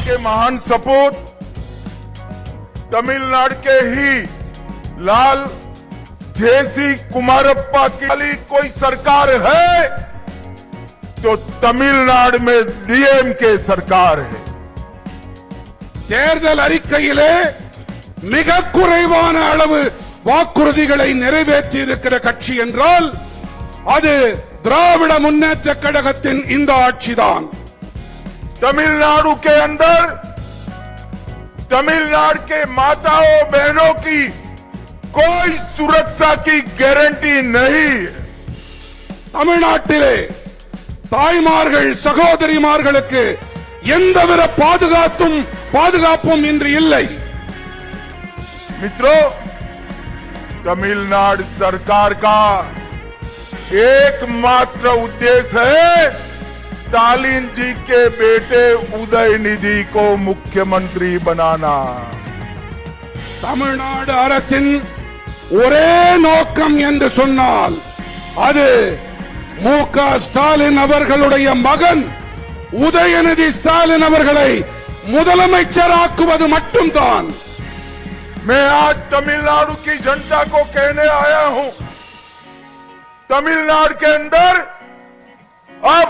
के महान सपूत तमिलनाडु के ही लाल जैसी कुमारप्पा की वाली कोई सरकार है तो तमिलनाडु में डीएमके सरकार है। தேர்தல் அறிக்கையிலே மிக குறைவான அளவு வாக்குறுதிகளை நிறைவேற்றியிருக்கிற கட்சி என்றால் அது திராவிட முன்னேற்ற கழகத்தின் இந்த ஆட்சிதான்। तमिलनाडु के अंदर तमिलनाडु के माताओं बहनों की कोई सुरक्षा की गारंटी नहीं। தமிழ்நாட்டிலே தாய்மார்கள் சகோதரிமார்களுக்கு எந்தவித பாதுகாப்பும் இன்று இல்லை। मित्रों, तमिलनाडु सरकार का एकमात्र उद्देश्य है स्टालिन जी के बेटे उदयनिधि को मुख्यमंत्री बनाना। தமிழ்நாடு அரசின் ஒரே நோக்கம் என்று சொன்னால் அது மு.க. ஸ்டாலின் அவர்களுடைய மகன் உதயநிதி ஸ்டாலின் அவர்களை முதலமைச்சராக்குவது மட்டும்தான்। मैं आज तमिलनाडु की जनता को कहने आया हूं, तमिलनाडु के अंदर अब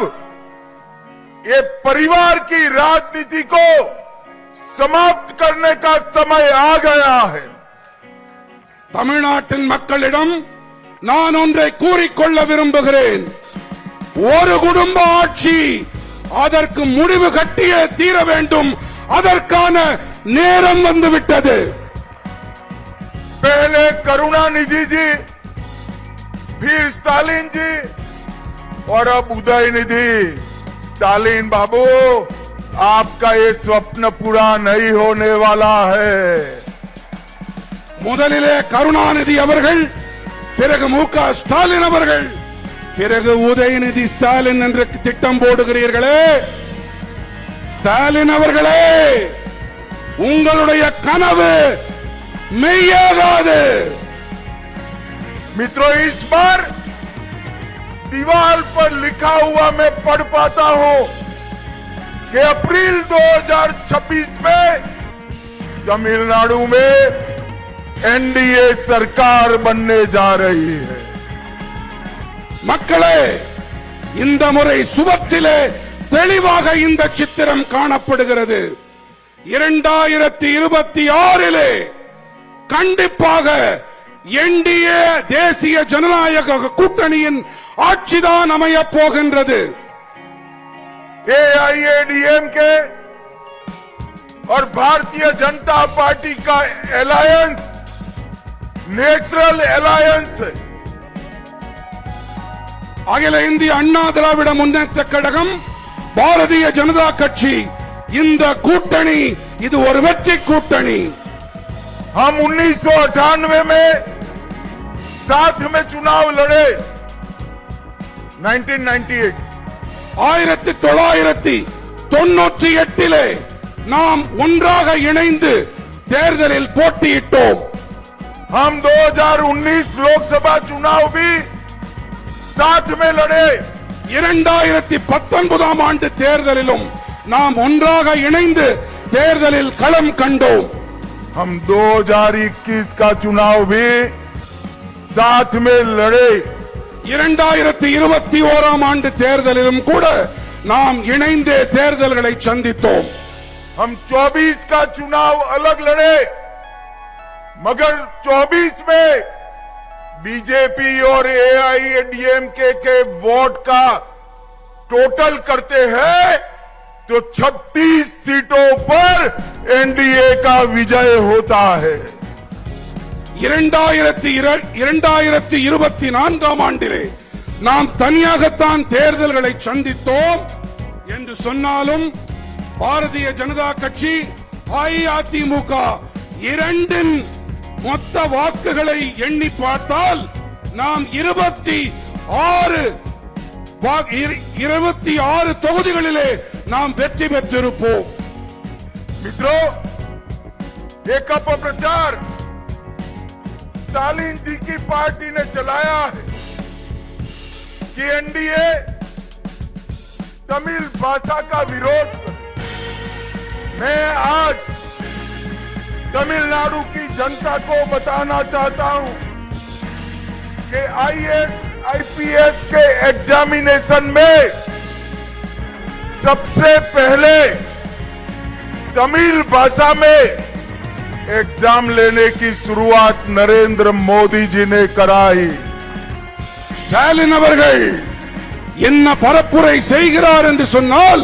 ये परिवार की राजनीति को समाप्त करने का समय आ गया है। தமிழ்நாட்டின் மக்களிடம் நான் ஒன்றை கூறிக்கொள்ள விரும்புகிறேன், ஒரு குடும்ப ஆட்சி அதற்கு முடிவு கட்டியே தீர வேண்டும், அதற்கான நேரம் வந்துவிட்டது। पहले करुणानिधि जी, फिर स्टालिन जी और अब उदयनिधि। स्टालिन बाबू, आपका ये स्वप्न पूरा नहीं होने वाला है। முதலிலே கருணாநிதி அவர்கள், பிறகு மு.க. ஸ்டாலின் அவர்கள், பிறகு உதயநிதி ஸ்டாலின் என்று திட்டம் போடுகிறீர்களே, ஸ்டாலின் அவர்களே, உங்களுடைய கனவு மெய்யாகாது। मित्रों, इस बार दीवार पर लिखा हुआ मैं पढ़ पाता हूं कि अप्रैल 2026 में तमिलनाडु में एनडीए सरकार बनने जा रही है। மக்களே, இந்த முறை சுவத்திலே தெளிவாக இந்த சித்திரம் காணப்படுகிறது। 2026 கண்டிப்பாக என்டிஏ தேசிய ஜனநாயக கூட்டணியின் ஆட்சிதான் அமையப் போகின்றது। एआईएडीएमके और भारतीय जनता पार्टी का अलायंस नेचुरल अलायंस है। அகில இந்திய அண்ணா திராவிட முன்னேற்ற கழகம், பாரதிய ஜனதா கட்சி, இந்த கூட்டணி இது ஒரு வெற்றி கூட்டணி। हम 1998 में साथ में चुनाव लड़े। 1998 1998 நாம் ஒன்றாக இணைந்து தேர்தலில் போட்டியிட்டோம்। हम 2019 लोकसभा चुनाव भी साथ में लड़े। 2019 ஆண்டு தேர்தலிலும் நாம் ஒன்றாக இணைந்து தேர்தலில் களம் கண்டோம்। हम 2021 का चुनाव भी साथ में लड़े। 2021 ஆண்டு தேர்தலிலும் கூட நாம் இணைந்தே தேர்தல்களை சந்தித்தோம்। हम 24 का चुनाव अलग लड़े, मगर 24 में बीजेपी और एआईएडीएमके के वोट का टोटल करते हैं तो 36 सीटों पर एनडीए का विजय होता है। 2024 ஆண்டிலே நாம் தனியாகத்தான் தேர்தல்களை சந்தித்தோம் என்று சொன்னாலும் பாரதிய ஜனதா கட்சி, அஇஅதிமுக இரண்டின் மொத்த வாக்குகளை எண்ணி பார்த்தால் நாம் 26 தொகுதிகளிலே நாம் வெற்றி பெற்றிருப்போம்। मित्रों, एक अपप्रचार स्टालिन जी की पार्टी ने चलाया है कि एनडीए तमिल भाषा का विरोध करे। मैं तमिलनाडु की जनता को बताना चाहता हूं कि आईएएस आईपीएस के एग्जामिनेशन में सबसे पहले तमिल भाषा में एग्जाम लेने की शुरुआत नरेंद्र मोदी जी ने कराई। ஸ்டாலின் அவர்கள் என்ன பரப்புரை செய்கிறார் என்று சொன்னால்,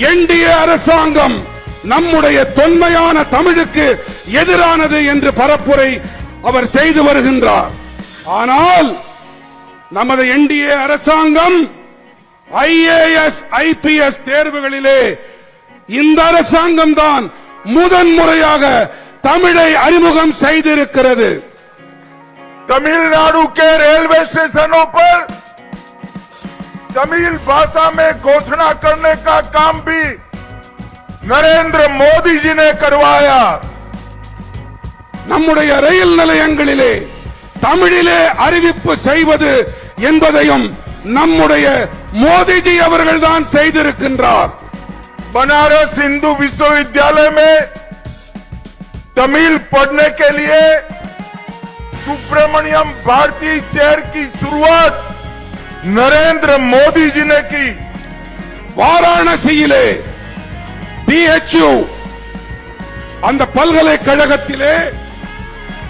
என்டிஏ அரசாங்கம் நம்முடைய தொன்மையான தமிழுக்கு எதிரானது என்று பரப்புரை அவர் செய்து வருகின்றார். ஆனால் நமது என்டிஏ அரசாங்கம் ஐஏஎஸ் ஐபிஎஸ் தேர்வுகளிலே இந்த அரசாங்கம் தான் முதன்முறையாக தமிழை அறிமுகம் செய்திருக்கிறது. तमिलनाडु के रेलवे स्टेशनों पर तमिल भाषा में घोषणा करने का काम भी नरेंद्र मोदी जी ने करवाया। நம்முடைய ரயில் நிலையங்களிலே தமிழிலே அறிவிப்பு செய்வது என்பதையும் நம்முடைய மோடிஜி அவர்கள்தான் செய்திருக்கின்றார். बनारस हिंदू विश्वविद्यालय में तमिल पढ़ने के लिए सुब्रमण्यम भारती चेयर की शुरुआत नरेंद्र मोदी जी ने की। வாராணசியிலே BHU அந்த பல்கலைக்கழகத்திலே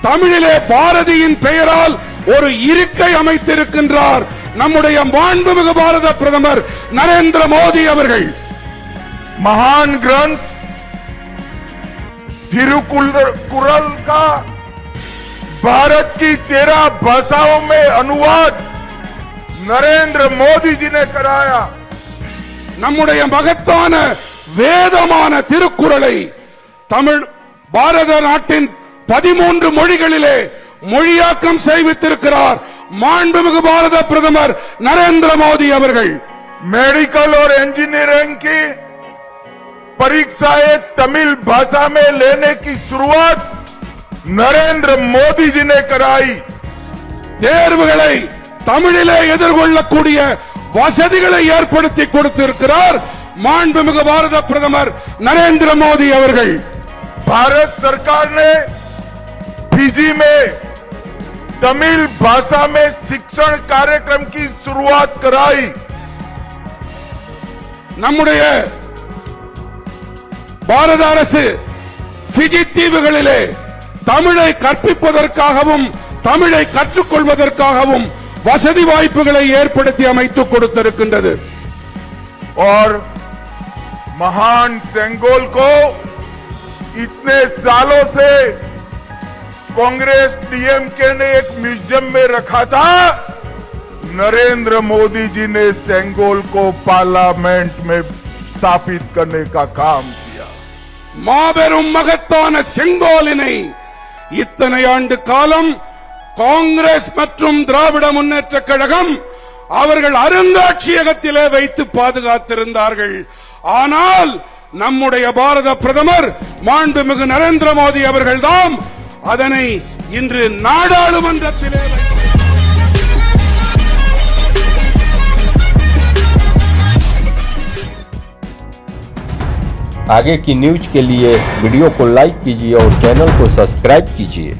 தமிழிலே பாரதியின் பெயரால் ஒரு இருக்கை அமைத்திருக்கின்றார் நம்முடைய மாண்புமிகு பாரத பிரதமர் நரேந்திர மோடி அவர்கள். महान ग्रंथ तिरुकुरल का भारत की 13 भाषाओं में अनुवाद नरेंद्र मोदी जी ने कराया। நம்முடைய மகத்தான வேதமான திருக்குறளை தமிழ் பாரத நாட்டின் 13 மொழிகளிலே மொழியாக்கம் செய்வித்திருக்கிறார் மாண்புமிகு பாரத பிரதமர் நரேந்திர மோடி அவர்கள். मेडिकल और इंजीनियरिंग की परीक्षाएं तमिल भाषा में लेने की शुरुआत नरेंद्र मोदी जी ने कराई। தேர்வுகளை தமிழிலே எதிர்கொள்ளக்கூடிய வசதிகளை ஏற்படுத்தி கொடுத்திருக்கிறார் மாண்புமிகு பாரத பிரதமர் நரேந்திர மோடி அவர்கள். भारत सरकार ने फिजी में तमिल भाषा में शिक्षण कार्यक्रम की शुरुआत कराई। நம்முடைய பாரத அரசு பிஜி தீவுகளிலே தமிழை கற்பிப்பதற்காகவும் தமிழை கற்றுக்கொள்வதற்காகவும் வசதி வாய்ப்புகளை ஏற்படுத்தி அமைத்துக் கொடுத்திருக்கின்றது. और महान सेंगोल को इतने सालों से कांग्रेस डीएमके ने एक म्यूजियम में रखा था, नरेंद्र मोदी जी ने सेंगोल को पार्लियामेंट में स्थापित करने का काम किया। மாபெரும் மகத்தான செங்கோலினை இத்தனை ஆண்டு காலம் காங்கிரஸ் மற்றும் திராவிட முன்னேற்ற கழகம் அவர்கள் அருங்காட்சியகத்திலே வைத்து பாதுகாத்திருந்தார்கள். ஆனால் நம்முடைய பாரத பிரதமர் மாண்புமிகு நரேந்திர மோடி அவர்கள்தான் அதனை இன்று நாடாளுமன்றத்திலே आगे की न्यूज के लिए वीडियो को लाइक कीजिए और चैनल को सब्सक्राइब कीजिए।